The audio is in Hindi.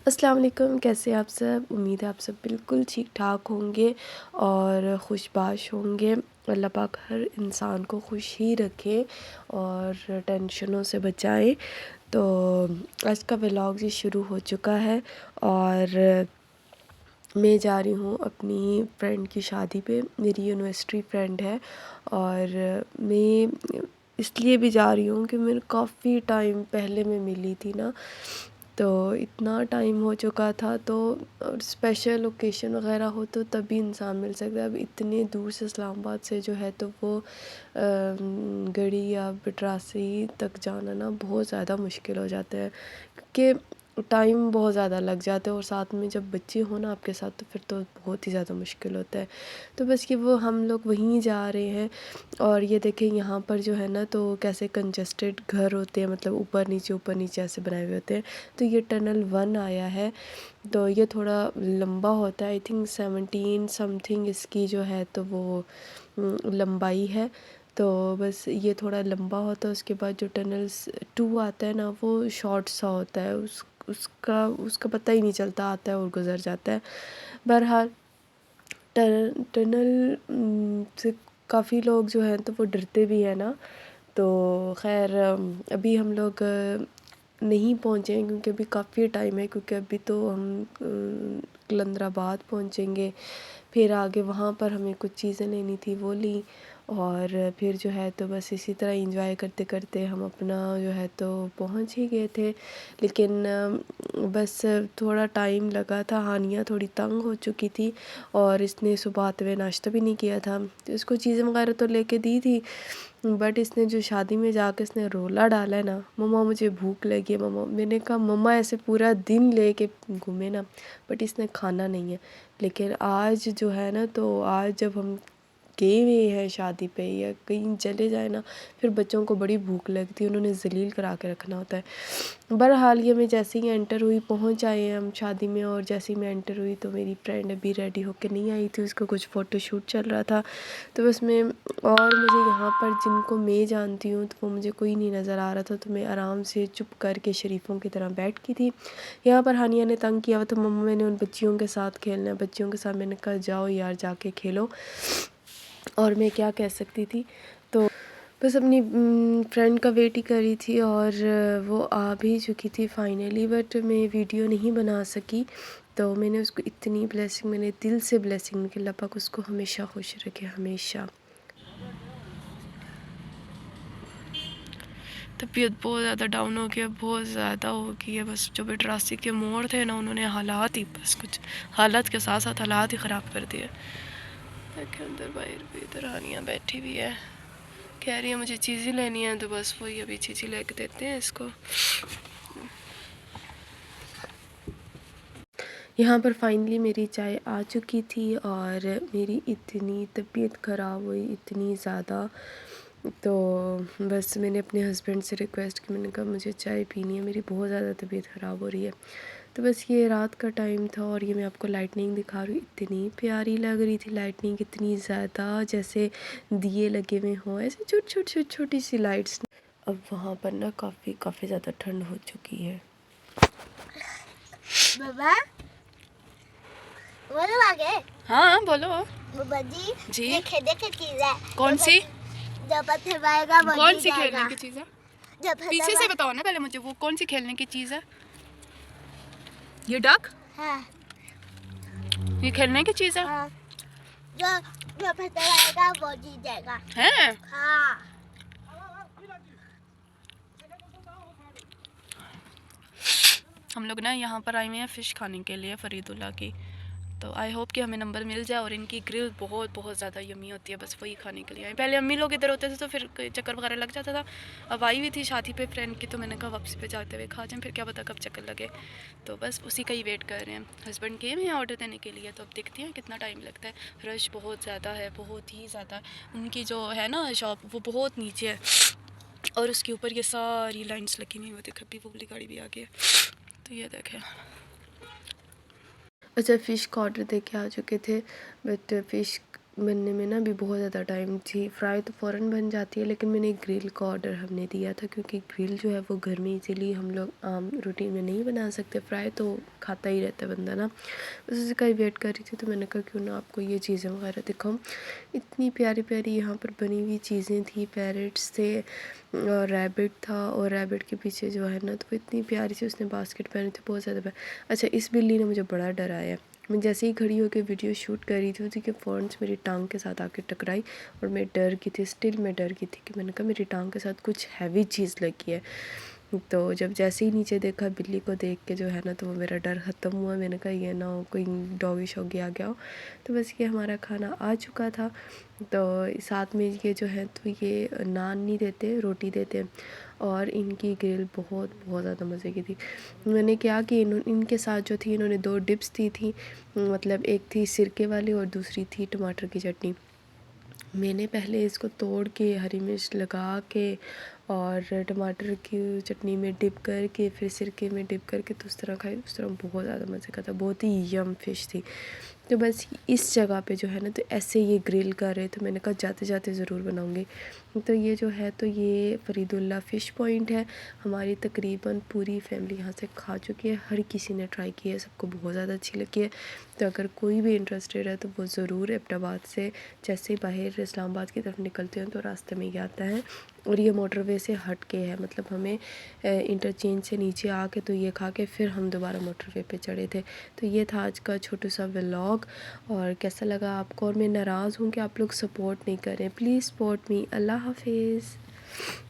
अस्सलाम वालेकुम, कैसे हैं आप सब? उम्मीद है आप सब बिल्कुल ठीक-ठाक होंगे और खुशबाश होंगे। अल्लाह पाक हर इंसान को खुश ही रखे और टेंशनों से बचाए। तो आज का व्लॉग जी शुरू हो चुका है और मैं जा रही हूँ अपनी फ्रेंड की शादी पे। मेरी यूनिवर्सिटी फ्रेंड है और मैं इसलिए भी जा रही हूँ कि मेरे काफ़ी टाइम पहले मैं मिली थी ना, तो इतना टाइम हो चुका था। तो स्पेशल ओकेशन वगैरह हो तो तभी इंसान मिल सकता है। अब इतने दूर से इस्लामाबाद से जो है तो वो गढ़ी या बटरासी तक जाना ना बहुत ज़्यादा मुश्किल हो जाता है, क्योंकि टाइम बहुत ज़्यादा लग जाता है और साथ में जब बच्चे हो ना आपके साथ तो फिर तो बहुत ही ज़्यादा मुश्किल होता है। तो बस कि वो हम लोग वहीं जा रहे हैं और ये देखें यहाँ पर जो है ना तो कैसे कंजस्टेड घर होते हैं, मतलब ऊपर नीचे ऐसे बनाए हुए होते हैं। तो ये टनल 1 आया है, तो ये थोड़ा लंबा होता है। आई थिंक 17 समथिंग इसकी जो है तो वो लंबाई है। तो बस ये थोड़ा लंबा होता है। उसके बाद जो टनल्स 2 आता है ना वो शॉर्ट सा होता है, उसका उसका पता ही नहीं चलता, आता है और गुज़र जाता है। बहरहाल टनल से काफ़ी लोग जो हैं तो वो डरते भी हैं ना। तो ख़ैर अभी हम लोग नहीं पहुँचे हैं क्योंकि अभी काफ़ी टाइम है, क्योंकि अभी तो हम कलंदराबाद पहुँचेंगे। फिर आगे वहाँ पर हमें कुछ चीज़ें लेनी थी वो ली और फिर जो है तो बस इसी तरह एंजॉय करते करते हम अपना जो है तो पहुँच ही गए थे। लेकिन बस थोड़ा टाइम लगा था। हानिया थोड़ी तंग हो चुकी थी और इसने सुबह आते हुए नाश्ता भी नहीं किया था, तो इसको चीज़ें वगैरह तो लेके दी थी, बट इसने जो शादी में जाके इसने रोला डाला है ना, मम्मा मुझे भूख लगी है मम्मा। मैंने कहा मम्मा ऐसे पूरा दिन लेके घूमे ना, बट इसने खाना नहीं है। लेकिन आज जो है ना तो आज जब हम गए हुए हैं शादी पे या कहीं चले जाए ना, फिर बच्चों को बड़ी भूख लगती है, उन्होंने ज़लील करा के रखना होता है। बहरहाल ये मैं जैसे ही एंटर हुई, पहुंच आए हैं हम शादी में, और जैसे ही मैं एंटर हुई तो मेरी फ्रेंड अभी रेडी होकर नहीं आई थी, उसका कुछ फ़ोटोशूट चल रहा था। तो बस मैं और मुझे यहाँ पर जिनको मैं जानती हूँ तो वो मुझे कोई नहीं नज़र आ रहा था, तो मैं आराम से चुप करके शरीफों की तरह बैठ की थी। यहाँ पर हानिया ने तंग किया हुआ था, मम्मा मैंने उन बच्चियों के साथ खेलना है, बच्चियों के साथ। मैंने कहा जाओ यार जाके खेलो, और मैं क्या कह सकती थी। तो बस अपनी फ्रेंड का वेट ही कर रही थी और वो आ भी चुकी थी फाइनली, बट मैं वीडियो नहीं बना सकी। तो मैंने उसको इतनी ब्लेसिंग, मैंने दिल से ब्लेसिंग कि अल्लाह पाक उसको हमेशा खुश रखे, हमेशा। तबीयत बहुत ज़्यादा डाउन हो गई है, बहुत ज़्यादा हो गई है। बस जो बिटरासी के मोड़ थे ना, उन्होंने हालात ही बस कुछ हालत के साथ साथ हालात ही ख़राब कर दिए। अंदर बाहर भी इधर हानिया बैठी हुई है, कह रही है मुझे चीज़ें लेनी है, तो बस वही अभी चीज़ें लेके देते हैं इसको। यहाँ पर फाइनली मेरी चाय आ चुकी थी और मेरी इतनी तबीयत ख़राब हुई, इतनी ज़्यादा। तो बस मैंने अपने हस्बैंड से रिक्वेस्ट की, मैंने कहा मुझे चाय पीनी है, मेरी बहुत ज़्यादा तबीयत ख़राब हो रही है। तो बस ये रात का टाइम था और ये मैं आपको लाइटनिंग दिखा रही हूँ, इतनी प्यारी लग रही थी लाइटनिंग, इतनी ज़्यादा जैसे दिए लगे हुए हों, ऐसे छोटी सी लाइट्स। अब वहाँ पर ना काफ़ी ज़्यादा ठंड हो चुकी है। बाबा बोलो आगे। हाँ बोलो। बाबा जी जी ये खेलने की चीज है। कौन सी? जब पत्थर मारेगा वो कौन जीत सी जाएगा। खेलने की चीज़ है? जब पीछे से बताओ ना पहले मुझे, वो कौन सी खेलने की चीज़ है? ये डक? हाँ ये खेलने की चीज़ है? हाँ जो जो पत्थर मारेगा वो जीत जाएगा। हैं? हाँ हम लोग ना यहाँ पर आए हुए हैं फ़िश खाने के लिए फरीदुल्ला की। तो आई होप कि हमें नंबर मिल जाए, और इनकी ग्रिल बहुत ज़्यादा यमी होती है, बस वही खाने के लिए आए। पहले अम्मी लोग इधर होते थे तो फिर चक्कर वगैरह लग जाता था। अब आई हुई थी शादी पे फ्रेंड की, तो मैंने कहा वापसी पे जाते हुए खा जाएं, फिर क्या पता कब चक्कर लगे। तो बस उसी का ही वेट कर रहे हैं। हस्बैंड गए हैं ऑर्डर देने के लिए, तो अब देखते हैं कितना टाइम लगता है। रश बहुत ज़्यादा है, बहुत ही ज़्यादा। उनकी जो है ना शॉप वो बहुत नीचे है और उसके ऊपर ये सारी लाइन्स लगी हुई होती है। अभी वो वाली गाड़ी भी आ गई है, तो ये देखें। अच्छा फ़िश का ऑर्डर दे के आ चुके थे, बट फ़िश बनने में ना अभी बहुत ज़्यादा टाइम थी। फ्राई तो फ़ौरन बन जाती है, लेकिन मैंने ग्रिल का ऑर्डर हमने दिया था, क्योंकि ग्रिल जो है वो घर में इजीली हम लोग आम रूटीन में नहीं बना सकते। फ्राई तो खाता ही रहता है बंदा ना। बस उसी का ही वेट कर रही थी, तो मैंने कहा क्यों ना आपको ये चीज़ें वगैरह दिखाऊं। इतनी प्यारी प्यारी यहाँ पर बनी हुई चीज़ें थी, पैरेट्स थे और रैबिट था, और रैबिट के पीछे जो है ना तो वो इतनी प्यारी सी उसने बास्केट पहनी थी, बहुत ज़्यादा अच्छा इस बिल्ली ने मुझे बड़ा डराया। मैं जैसे ही खड़ी होकर वीडियो शूट कर रही थी, उसी के फ़ौरन से मेरी टांग के साथ आके टकराई, और मैं डर गई थी, स्टिल मैं डर गई थी कि मैंने कहा मेरी टांग के साथ कुछ हैवी चीज़ लगी है। तो जब जैसे ही नीचे देखा बिल्ली को देख के जो है ना, तो वो मेरा डर ख़त्म हुआ। मैंने कहा ये ना हो कोई डॉगी शॉगी आ गया हो। तो बस ये हमारा खाना आ चुका था। तो साथ में ये जो है तो ये नान नहीं देते, रोटी देते हैं, और इनकी ग्रिल बहुत बहुत ज़्यादा मज़े की थी। मैंने क्या कि इनके साथ जो थी, इन्होंने 2 डिप्स दी थी, मतलब एक थी सिरके वाली और दूसरी थी टमाटर की चटनी। मैंने पहले इसको तोड़ के हरी मिर्च लगा के और टमाटर की चटनी में डिप करके फिर सिरके में डिप करके तो उस तरह खाई। उस तरह बहुत ज़्यादा मज़े का था, बहुत ही यम फिश थी। तो बस इस जगह पे जो है ना तो ऐसे ये ग्रिल कर रहे थे, मैंने कहा जाते जाते ज़रूर बनाऊंगी। तो ये जो है तो ये फरीदुल्ला फ़िश पॉइंट है। हमारी तकरीबन पूरी फैमिली यहाँ से खा चुकी है, हर किसी ने ट्राई की है, सबको बहुत ज़्यादा अच्छी लगी है। तो अगर कोई भी इंटरेस्टेड है तो वो ज़रूर एबटाबाद से जैसे ही बाहर इस्लामाबाद की तरफ निकलते हैं तो रास्ते में ही आता है, और ये मोटरवे से हट के है, मतलब हमें इंटरचेंज से नीचे आके तो ये खा के फिर हम दोबारा मोटरवे पे चढ़े थे। तो ये था आज का छोटू सा व्लॉग। और कैसा लगा आपको, और मैं नाराज़ हूँ कि आप लोग सपोर्ट नहीं कर रहे हैं। Please support me. अल्लाह हाफिज़।